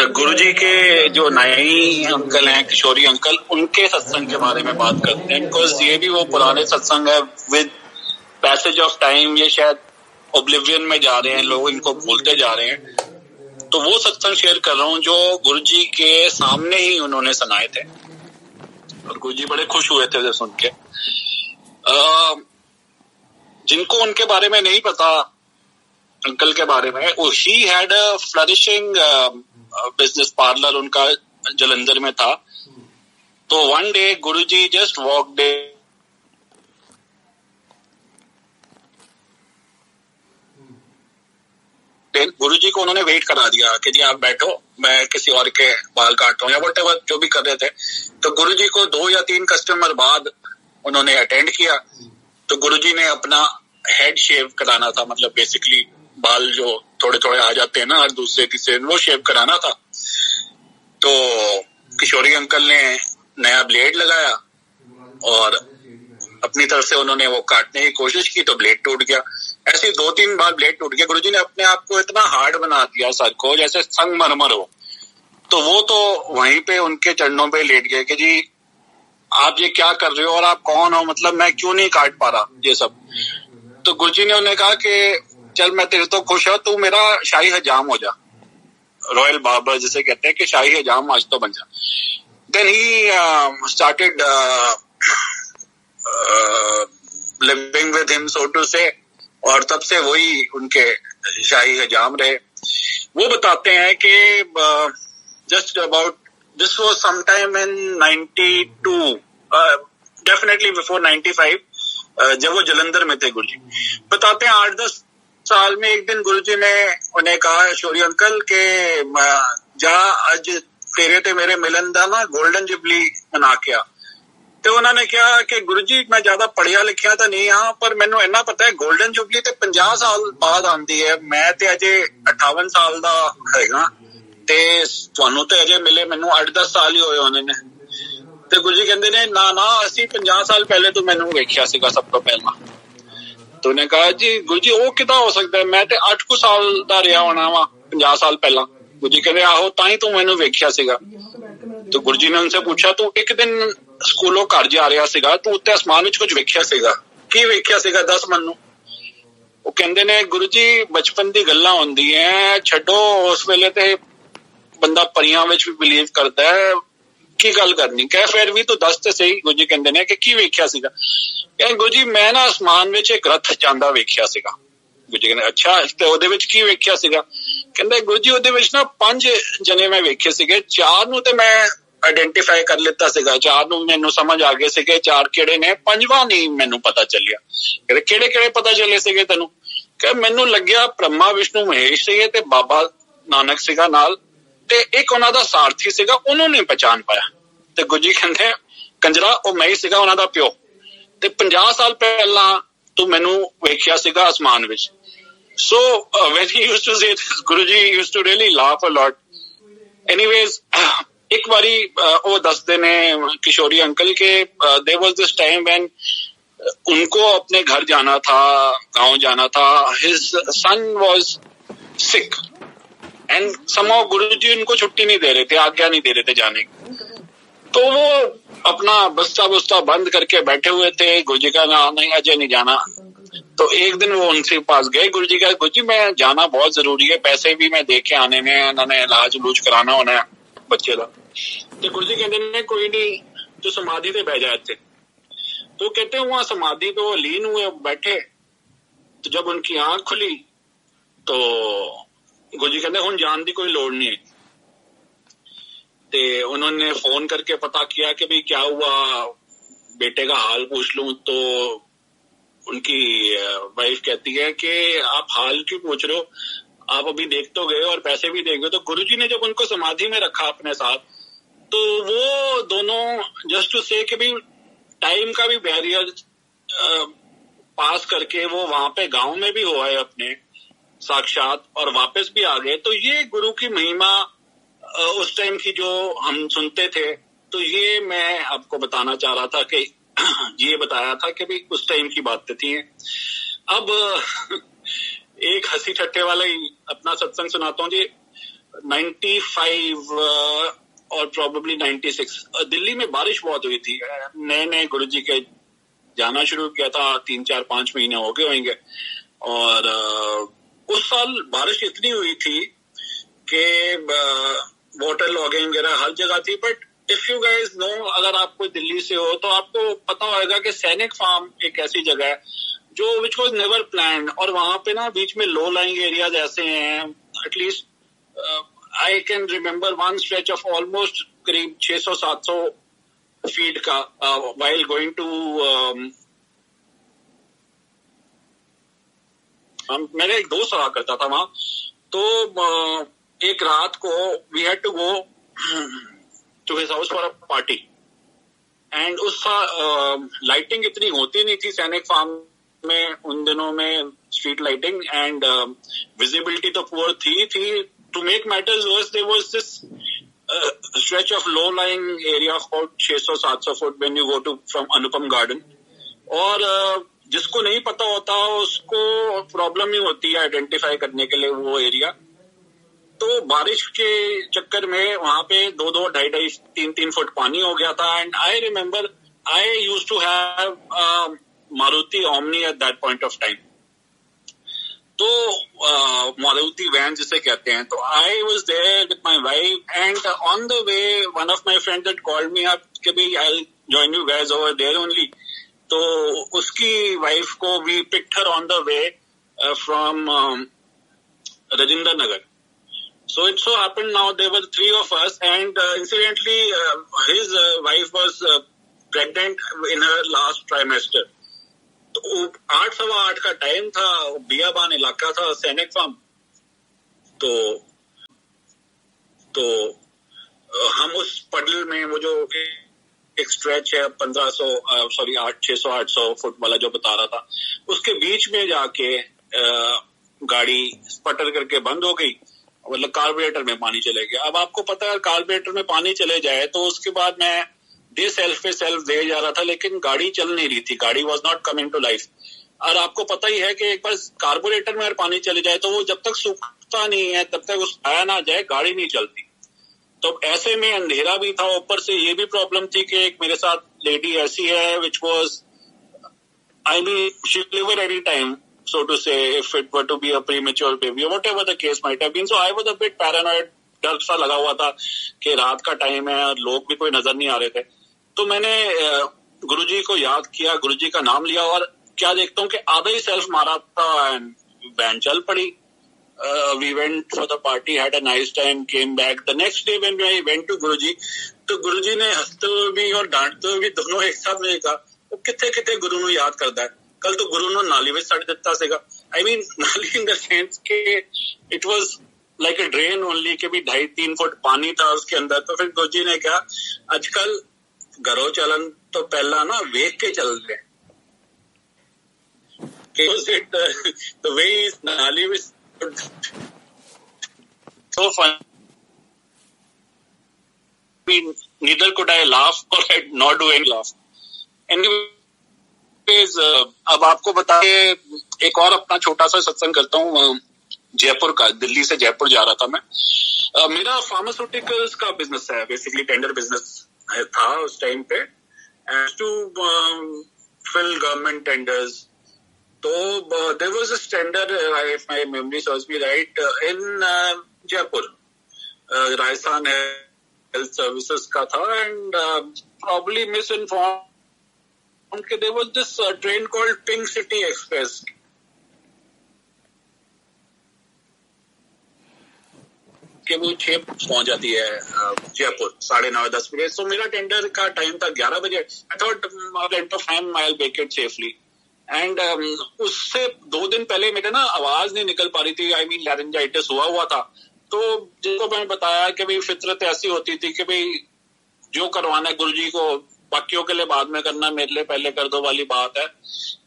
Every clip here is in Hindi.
गुरुजी के जो नई अंकल हैं, किशोरी अंकल, उनके सत्संग के बारे में बात करते हैं, बिकॉज ये भी वो पुराने सत्संग है। विद पैसेज ऑफ टाइम ये शायद ओब्लिवियन में जा रहे हैं, लोग इनको भूलते जा रहे हैं। तो वो सत्संग शेयर कर रहा हूँ जो गुरुजी के सामने ही उन्होंने सुनाए थे और गुरुजी बड़े खुश हुए थे सुन के। जिनको उनके बारे में नहीं पता, अंकल के बारे में, he had a flourishing business parlour, उनका जलंधर में था। तो one day Guruji just walked in. Guruji को उन्होंने वेट करा दिया कि जी आप बैठो, मैं किसी और के बाल काट रहा हूँ या व्हाटएवर जो भी कर रहे थे। तो गुरुजी को 2 या 3 कस्टमर बाद उन्होंने अटेंड किया। तो गुरुजी ने अपना हेड शेव कराना था, मतलब बेसिकली बाल जो थोड़े थोड़े आ जाते हैं ना हर दूसरे की से, वो शेव कराना था। तो किशोरी अंकल ने नया ब्लेड लगाया और अपनी तरफ से उन्होंने वो काटने की कोशिश की तो ब्लेड टूट गया। ऐसे 2-3 बार ब्लेड टूट गया। गुरुजी ने अपने आप को इतना हार्ड बना दिया सर को, जैसे संगमरमर हो। तो वो तो वहीं पे उनके चरणों पे लेट गए कि जी आप ये क्या कर रहे हो और आप कौन हो, मतलब मैं क्यों नहीं काट पा रहा ये सब। तो गुरुजी ने उन्हें कहा कि चल मैं तेरे तो खुश हूं, तू मेरा शाही हजाम हो जा, रॉयल बार्बर जिसे कहते हैं कि शाही हजाम आज तो बन जा। Then he started living with him so to say, और तब से वही उनके शाही हजाम रहे। वो बताते हैं कि just about this was sometime in 92, definitely before 95, जब वो जलंधर में थे गुरुजी। बताते हैं 8-10 साल में एक दिन गुरुजी ने उन्हें कहा, किशोरी अंकल के जा आज तेरे ते मेरे मिलन दा ना गोल्डन जुबली मना के आ। तो उन्होंने कहा कि गुरुजी मैं ज्यादा पढ़िया लिखिया तो नहीं हाँ, पर मैनू इन्ना पता है गोल्डन जुबली ते 50 साल बाद आती है, मैं ते अजे 58 साल दा हैगा ते तुहानू ते अजे मिले मैनू 8-10 साल ही होए होने ने। ते गुरुजी कहंदे ने ना ना असी 50 साल पहले तो मैनू वेखिया सीगा सब तो पहला। तो उन्हें कहा जी गुरुजी वो किदा हो सकता है, मैं ते 8 साल दा रहा होना वा 50 साल पहला। गुरुजी कहंदे आहो ताई तू मैनू वेखिया सीगा। तो गुरुजी ने उनसे पूछा तू एक दिन स्कूलों घर जा रहा सीगा, तू उत्ते आसमान विच कुछ वेखिया सीगा, की वेखिया सीगा दस मैनू। वो कहंदे ने गुरुजी बचपन दी गल्लां हुंदियां, छड्डो उस वेले ते बंदा परियां विच भी बिलीव करदा है, की गल करनी कह फिर भी तू दस ते सही। गुरुजी कहंदे ने कि की वेखिया सीगा। कहंदे गुरुजी मैं ना आसमान विच एक रथ जांदा वेखिया सीगा। गुरुजी कहंदे अच्छा ते ओदे विच की वेखिया सीगा। कहंदे गुरुजी ओदे विच ना 5 जने मैं वेखे सीगे, 4 नू ते मैं आइडेंटिफाई कर लेता सीगा, 4 नू मैनू समझ आ गए सीगे 4 केड़े ने, 5वां नहीं मैनू पता चलिया। कहंदे केड़े केड़े पता चले सीगे तैनू। कह मैनू लग्या ब्रह्मा विष्णु महेश सीगे ते बाबा नानक सीगा नाल, ते एक उन्हां दा सारथी सीगा, उन्होंने नहीं पहचान पाया। ते गुरुजी कहंदे कंजरा ओ मैं ही सीगा उन्हां दा प्यो, ते 50 साल पहला तू मैनू वेखिया सीगा आसमान विच। So when he used to say this, Guruji used to really laugh a lot. Anyways, एक बारी वो दसते ने किशोरी अंकल के there was this time when उनको अपने घर जाना था, गांव जाना था, his son was sick and somehow गुरुजी उनको छुट्टी नहीं दे रहे थे, आज्ञा नहीं दे रहे थे जाने की। तो वो अपना बस्ता बुस्ता बंद करके बैठे हुए थे। गुरुजी का ना नहीं अजय नहीं जाना। तो एक दिन वो उनसे पास गए, गुरुजी का गुरुजी मैं जाना बहुत जरूरी है, पैसे भी मैं दे के आने ने, उन्होंने इलाज उलूज कराना होना बच्चे का। तो गुरुजी कहते ने कोई नहीं तो समाधि पे बह जाए थे। तो कहते वहां समाधि तो लीन हुए बैठे। तो जब उनकी आंख खुली तो गुरुजी कहते हुण जान की कोई लोड़ नहीं है। ते उन्होंने फोन करके पता किया कि भाई क्या हुआ, बेटे का हाल पूछ लूं। तो उनकी वाइफ कहती है कि आप हाल क्यों पूछ रहे हो, आप अभी देख तो गए और पैसे भी दे गए। तो गुरुजी ने जब उनको समाधि में रखा अपने साथ, तो वो दोनों जस्ट टू से कि भाई टाइम का भी बैरियर पास करके वो वहां पे गांव में भी हुआ है अपने साक्षात और वापस भी आ गए। तो ये गुरु की महिमा उस टाइम की जो हम सुनते थे, तो ये मैं आपको बताना चाह रहा था कि ये बताया था कि भाई उस टाइम की बातें थी। अब एक हंसी ठट्ठे वाला ही अपना सत्संग सुनाता हूँ जी। 95 और प्रॉब्ली 96 दिल्ली में बारिश बहुत हुई थी। नए नए गुरुजी के जाना शुरू किया था, 3-4-5 महीने हो गए होंगे। और उस साल बारिश इतनी हुई थी कि वाटर लॉगिंग वगैरह हर जगह थी। But if you guys know, अगर आप कोई दिल्ली से हो तो आपको पता होगा कि सैनिक फार्म एक ऐसी जगह है जो विच वॉज नेवर प्लान्ड, और वहां पे ना बीच में लो लाइंग एरियाज ऐसे हैं। At least I can remember one stretch of almost करीब 600-700 फीट का वाइल गोइंग टू मेरा एक दोस्त रहा करता था वहां। तो एक रात को we had to go to his house for a party, and उस लाइटिंग इतनी होती नहीं थी सैनिक फार्म में उन दिनों में, स्ट्रीट लाइटिंग, एंड विजिबिलिटी तो पुअर थी। To make matters worse, there was this stretch of low lying area of about 600-700 foot when you go to from Anupam Garden. और जिसको नहीं पता होता उसको प्रॉब्लम ही होती है आइडेंटिफाई करने के लिए वो एरिया। तो बारिश के चक्कर में वहां पे 2-2, 2.5, 3-3 फुट पानी हो गया था। And I remember I used to have Maruti Omni at that point of time. तो मारुति वैन जिसे कहते हैं। तो I was there with my wife, and on the way one of my friends had called me up कि भाई I will join you guys over there only. तो उसकी वाइफ को we picked her on the way from Rajendra Nagar. So it so happened now there were 3 of us, and incidentally his wife was pregnant in her last trimester. तो 8-8:15 का टाइम था, बियाबान इलाका था, सैनिक फार्म। तो हम उस पडल में वो जो एक स्ट्रेच है 600-800 फुट वाला जो बता रहा था, उसके बीच में जाके गाड़ी स्पटर करके बंद हो गई, मतलब कार्बोरेटर में पानी चले गया। अब आपको पता है कार्बोरेटर में पानी चले जाए तो उसके बाद मैं दे सेल्फ पे सेल्फ दे जा रहा था, लेकिन गाड़ी चल नहीं रही थी, गाड़ी was not coming to life. और आपको पता ही है कि एक बार कार्बोरेटर में अगर पानी चले जाए तो वो जब तक सूखता नहीं है तब तक उस आया ना जाए गाड़ी नहीं चलती। तो ऐसे में अंधेरा भी था, ऊपर से ये भी प्रॉब्लम थी कि एक मेरे साथ लेडी ऐसी है which was I mean she deliver any time, so to say, if it were to be a premature baby or whatever the case might have been. So I was a bit paranoid, डर सा लगा हुआ था कि रात का टाइम है और लोग भी कोई नजर नहीं आ रहे थे। तो मैंने गुरुजी को याद किया, गुरुजी का नाम लिया, और क्या देखता हूँ कि आधा ही सेल्फ मारा था एंड वैन चल पड़ी। We went for the party, had a nice time, came back. The next day when I went to गुरुजी, तो गुरुजी ने हंसते हुए भी और डांटते हुए भी दोनों एक साथ मुझे कहा, वो कितने गुरु ਨੂੰ याद करता है, कल तो गुरु ने नाली में सड़ देता सेगा। आई मीन नाली इन द सेंस के it was like a drain only, के भी 2.5-3 फुट पानी था उसके अंदर। तो फिर गुरुजी ने कहा, आजकल घरों चलन तो पहला ना वेख के चल रहे the way is नाली में so fun. I mean, neither could I laugh or I'd not do any laugh. Anyway, अब आपको बताए एक और अपना छोटा सा सत्संग करता हूँ जयपुर का। दिल्ली से जयपुर जा रहा था मैं। मेरा फार्मास्यूटिकल्स का बिजनेस है, बेसिकली टेंडर बिजनेस था उस टाइम पे, टू फिल गवर्नमेंट टेंडर्स। तो there was a tender, if my memory serves me right, in Jaipur, Rajasthan health services का था, एंड प्रॉब्ली मिस इन्फॉर्म कि there was this train called Pink City Express. कि वो 6 पहुंच जाती है जयपुर 9:30-10 बजे। सो मेरा टेंडर का टाइम था 11 बजे। I thought I will make it safely. And उससे 2 दिन पहले मेरे ना आवाज नहीं निकल पा रही थी, आई मीन लैरिंजाइटिस हुआ था। तो जिसको मैंने बताया कि भाई फितरत ऐसी होती थी कि भाई जो करवाना है गुरुजी को, बाकियों के लिए बाद में करना, मेरे लिए पहले कर दो वाली बात है।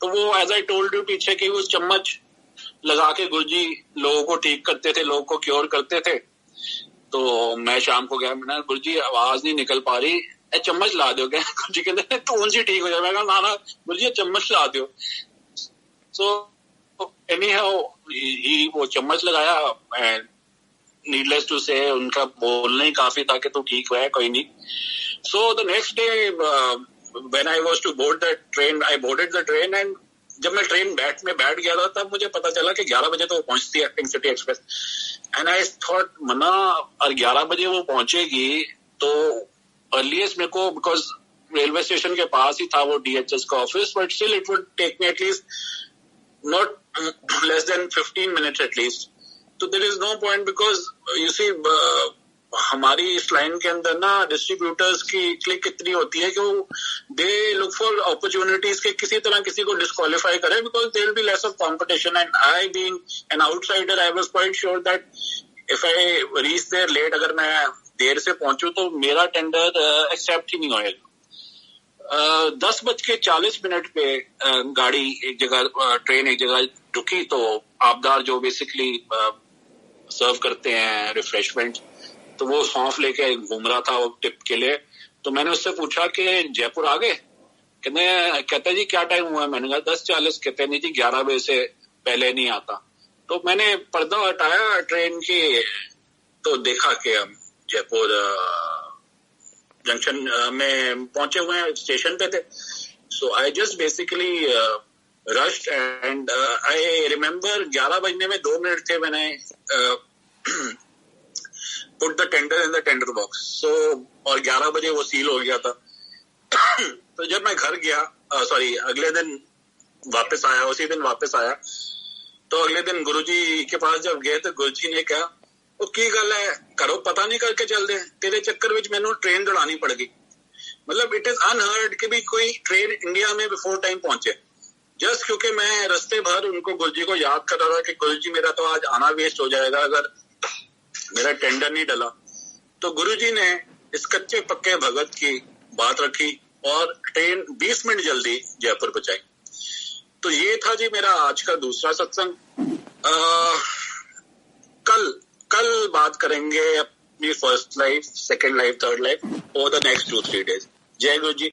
तो वो एज आई टोल्ड यू पीछे कि वो चम्मच लगा के गुरुजी लोगों को ठीक करते थे, लोगों को क्योर करते थे। तो मैं शाम को गया, मैंने गुरुजी आवाज नहीं निकल पा रही, चम्मच ला दो क्या? गुरुजी कहते तो उनसे ठीक हो जाए। मैं कहा ना गुरुजी चम्मच ला दो। सो एनी हाउ वो चम्मच लगाया एंड नीडलेस टू से उनका बोलना ही काफी था कि तू ठीक है कोई नहीं. So the next day when I was to board the train, I boarded the train and जब मैं ट्रेन बैठ गया था तब मुझे पता चला कि 11 बजे तो वो पहुंचती है pink city express. And I thought मना और 11 बजे वो पहुंचेगी तो अर्लीस्ट मेरे को, बिकॉज रेलवे स्टेशन के पास ही था वो DHS का office, but still it would take me at least not less than 15 minutes at least. तो there is no point because you see हमारी इस लाइन के अंदर ना डिस्ट्रीब्यूटर्स की क्लिक इतनी होती है कि वो दे लुक फॉर अपॉर्चुनिटीज के किसी तरह किसी को डिस्क्वालीफाई करें because there will be less of competition. And I being an outsider I was quite sure that if I reach there late, अगर मैं देर से पहुंचूं तो मेरा टेंडर एक्सेप्ट ही नहीं होएगा. 10:40 पे गाड़ी एक जगह, ट्रेन एक जगह रुकी तो आबदार जो बेसिकली सर्व करते हैं रिफ्रेशमेंट, तो वो सौंफ लेके घूम रहा था वो टिप के लिए. तो मैंने उससे पूछा कि जयपुर आ गए? कहते जी क्या टाइम हुआ है? मैंने कहा 10:40. कहते नहीं जी 11 बजे से पहले नहीं आता. तो मैंने पर्दा हटाया ट्रेन की तो देखा कि हम जयपुर जंक्शन में पहुंचे हुए हैं, स्टेशन पे थे. So I just basically rushed and I remember 11 बजने में 2 मिनट थे मैंने put the tender in the tender box. So और 11 बजे वो सील हो गया था. तो जब मैं घर गया, अगले दिन वापस आया, उसी दिन वापस आया, तो अगले दिन गुरुजी के पास जब गए तो गुरुजी ने कहा वो की गल है करो पता नहीं करके चल दे, तेरे चक्कर विच मैनू ट्रेन दौड़ानी पड़ गई. मतलब इट इज अनहर्ड कि भी कोई ट्रेन इंडिया में बिफोर टाइम पहुंचे, जस्ट क्योंकि मैं रस्ते भर उनको गुरुजी को याद कर रहा था कि गुरुजी मेरा तो आज आना वेस्ट हो जाएगा अगर मेरा टेंडर नहीं डला. तो गुरुजी ने इस कच्चे पक्के भगत की बात रखी और ट्रेन 20 मिनट जल्दी जयपुर पहुंचाई. तो ये था जी मेरा आज का दूसरा सत्संग. कल बात करेंगे अपनी first life, second life, third life और द नेक्स्ट 2-3 डेज. जय गुरु जी.